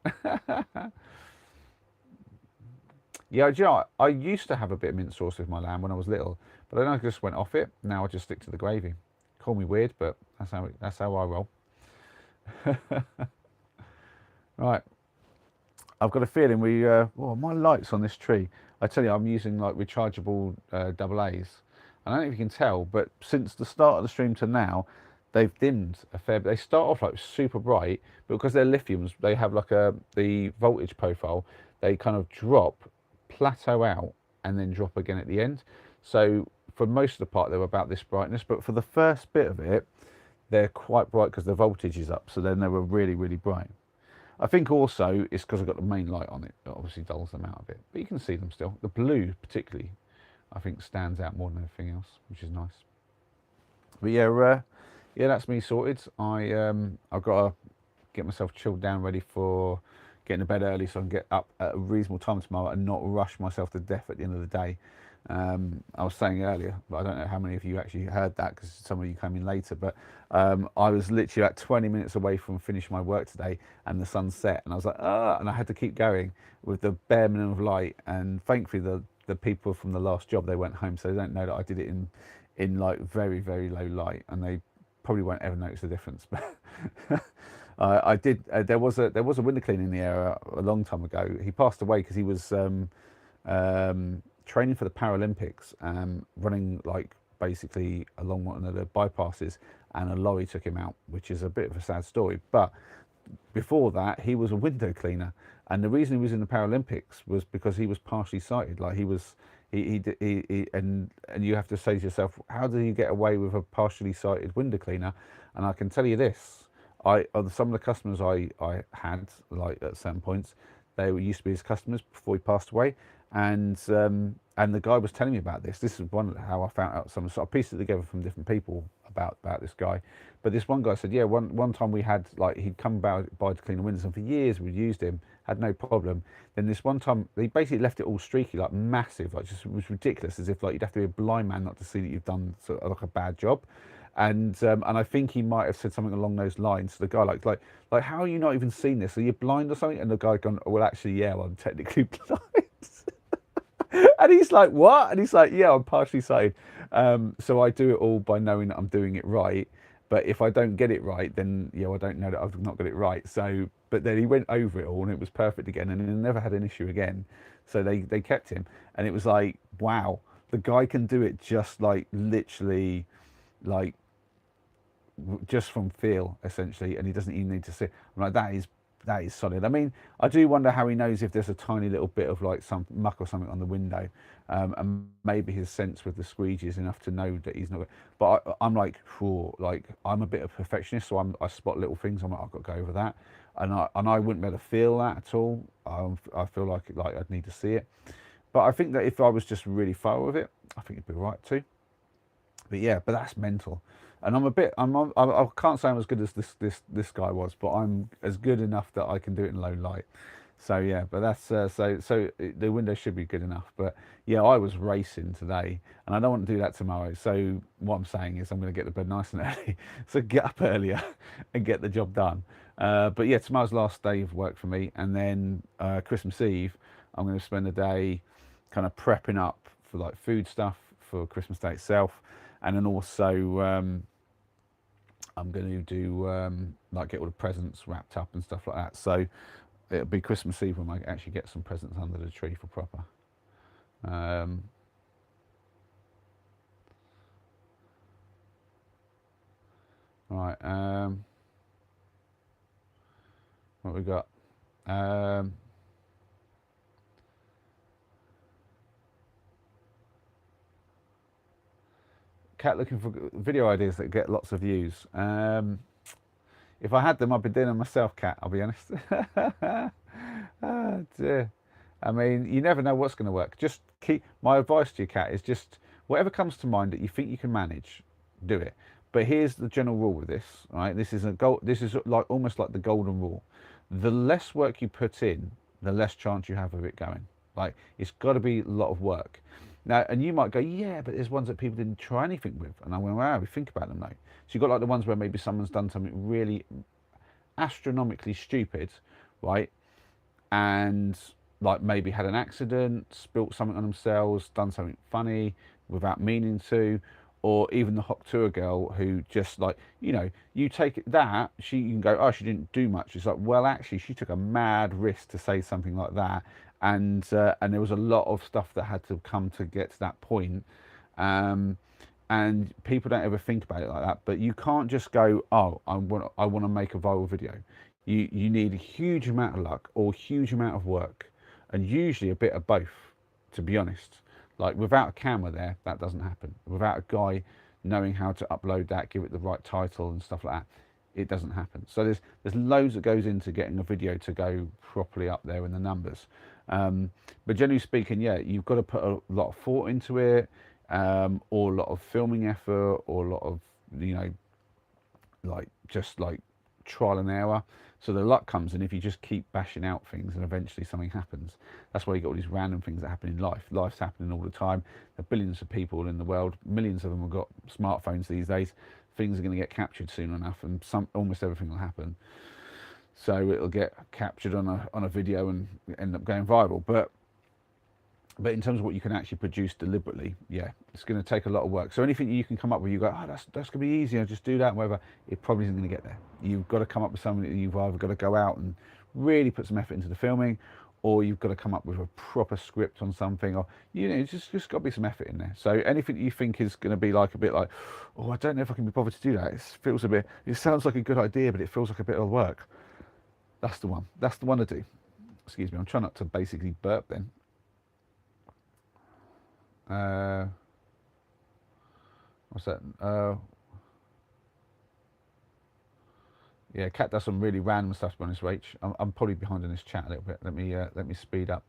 Yeah, do you know what? I used to have a bit of mint sauce with my lamb when I was little, but then I just went off it. Now I just stick to the gravy. Call me weird, but that's how I roll. Right, I've got a feeling we. Oh, my lights on this tree. I tell you, I'm using like rechargeable double A's. I don't know if you can tell, but since the start of the stream to now, they've dimmed a fair bit. They start off like super bright, but because they're lithiums, they have like the voltage profile. They kind of drop, plateau out, and then drop again at the end. So for most of the part, they were about this brightness, but for the first bit of it, they're quite bright because the voltage is up. So then they were really, really bright. I think also it's because I've got the main light on it that obviously dulls them out a bit, but you can see them still. The blue particularly, I think, stands out more than anything else, which is nice. But yeah, yeah, that's me sorted. I've got to get myself chilled down, ready for getting to bed early, so I can get up at a reasonable time tomorrow and not rush myself to death at the end of the day. I was saying earlier, but I don't know how many of you actually heard that because some of you came in later. But I was literally about 20 minutes away from finishing my work today, and the sun set, and I was like, ah, and I had to keep going with the bare minimum of light. And thankfully, the people from the last job, they went home, so they don't know that I did it in like very, very low light, and they probably won't ever notice the difference. But I did. There was a window cleaner in the area a long time ago. He passed away because he was training for the Paralympics, running like basically along one of the bypasses, and a lorry took him out, which is a bit of a sad story. But before that, he was a window cleaner, and the reason he was in the Paralympics was because he was partially sighted. Like he was, and you have to say to yourself, how do you get away with a partially sighted window cleaner? And I can tell you this, some of the customers I had, like at certain points, they used to be his customers before he passed away, and the guy was telling me about this. This is one how I found out some. So I pieced it together from different people about this guy. But this one guy said, yeah, one time we had like he'd come by to clean the windows, and for years we'd used him, had no problem. Then this one time he basically left it all streaky, like massive, like just it was ridiculous, as if like you'd have to be a blind man not to see that you've done sort of like a bad job. And I think he might have said something along those lines to the guy, like how are you not even seen this? Are you blind or something? And the guy gone, well, actually, yeah, well, I'm technically blind. And he's like, what? And he's like, yeah, I'm partially sighted. So I do it all by knowing that I'm doing it right. But if I don't get it right, then I don't know that I've not got it right. So, but then he went over it all, and it was perfect again, and he never had an issue again. So they kept him, and it was like, wow, the guy can do it just like literally, like just from feel essentially, and he doesn't even need to sit. I'm like, that is solid. I mean, I do wonder how he knows if there's a tiny little bit of like some muck or something on the window, and maybe his sense with the squeegee is enough to know that he's not. But I'm like, whew, like I'm a bit of a perfectionist, so I spot little things. I'm like, I've got to go over that, and I wouldn't be able to feel that at all. I feel like I'd need to see it. But I think that if I was just really thorough with it, I think it'd be right too. But yeah, but that's mental. And I can't say I'm as good as this guy was, but I'm as good enough that I can do it in low light. So yeah, but that's the window should be good enough. But yeah, I was racing today, and I don't want to do that tomorrow. So what I'm saying is I'm going to get to bed nice and early, so get up earlier and get the job done. But yeah, tomorrow's the last day of work for me, and then Christmas Eve I'm going to spend the day kind of prepping up for like food stuff for Christmas Day itself, and then also I'm going to do like get all the presents wrapped up and stuff like that. So it'll be Christmas Eve when I actually get some presents under the tree for proper. Right, what we got? Cat looking for video ideas that get lots of views. If I had them, I'd be doing them myself, Cat. I'll be honest. Oh dear. I mean, you never know what's going to work. Just keep. My advice to you, Cat, is just whatever comes to mind that you think you can manage, do it. But here's the general rule with this. Right? This is a goal. This is like almost like the golden rule. The less work you put in, the less chance you have of it going. Like it's got to be a lot of work. Now, and you might go, yeah, but there's ones that people didn't try anything with. And I went, wow, we think about them though. So you've got like the ones where maybe someone's done something really astronomically stupid, right? And like maybe had an accident, spilt something on themselves, done something funny without meaning to, or even the Hop Tour girl who just like, you take that, you can go, oh, she didn't do much. It's like, well, actually, she took a mad risk to say something like that. And there was a lot of stuff that had to come to get to that point. And people don't ever think about it like that. But you can't just go, oh, I want to make a viral video. You need a huge amount of luck or a huge amount of work, and usually a bit of both, to be honest. Like without a camera there, that doesn't happen. Without a guy knowing how to upload that, give it the right title and stuff like that, it doesn't happen. So there's loads that goes into getting a video to go properly up there in the numbers. But generally speaking, yeah, you've got to put a lot of thought into it, or a lot of filming effort, or a lot of, like just like trial and error. So the luck comes in if you just keep bashing out things and eventually something happens. That's why you got all these random things that happen in life. Life's happening all the time. There are billions of people in the world. Millions of them have got smartphones these days. Things are going to get captured soon enough, and almost everything will happen. So it'll get captured on a video and end up going viral. But in terms of what you can actually produce deliberately, yeah, it's going to take a lot of work. So anything you can come up with, you go, oh, that's going to be easy, I'll just do that, whatever. It probably isn't going to get there. You've got to come up with something that you've either got to go out and really put some effort into the filming, or you've got to come up with a proper script on something, or it's just got to be some effort in there. So anything that you think is going to be like a bit like, oh, I don't know if I can be bothered to do that. It sounds like a good idea, but it feels like a bit of work. That's the one. That's the one to do. Excuse me. I'm trying not to basically burp then. What's that? Yeah, Cat does some really random stuff, to be honest, Rach. I'm probably behind in this chat a little bit. Let me speed up.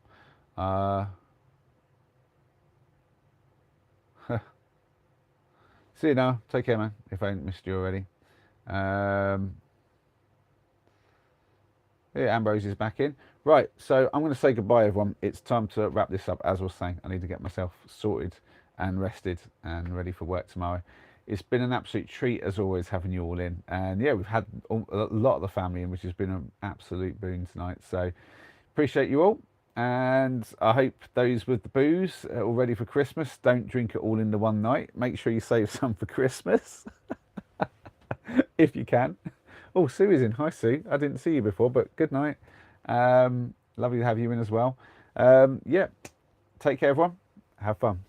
See you now. Take care, man, if I ain't missed you already. Yeah, Ambrose is back in. Right, so I'm going to say goodbye, everyone. It's time to wrap this up. As I was saying, I need to get myself sorted and rested and ready for work tomorrow. It's been an absolute treat, as always, having you all in. And yeah, we've had a lot of the family in, which has been an absolute boon tonight. So appreciate you all. And I hope those with the booze are all ready for Christmas. Don't drink it all in the one night. Make sure you save some for Christmas, if you can. Oh, Sue is in. Hi, Sue. I didn't see you before, but good night. Lovely to have you in as well. Yeah, take care, everyone. Have fun.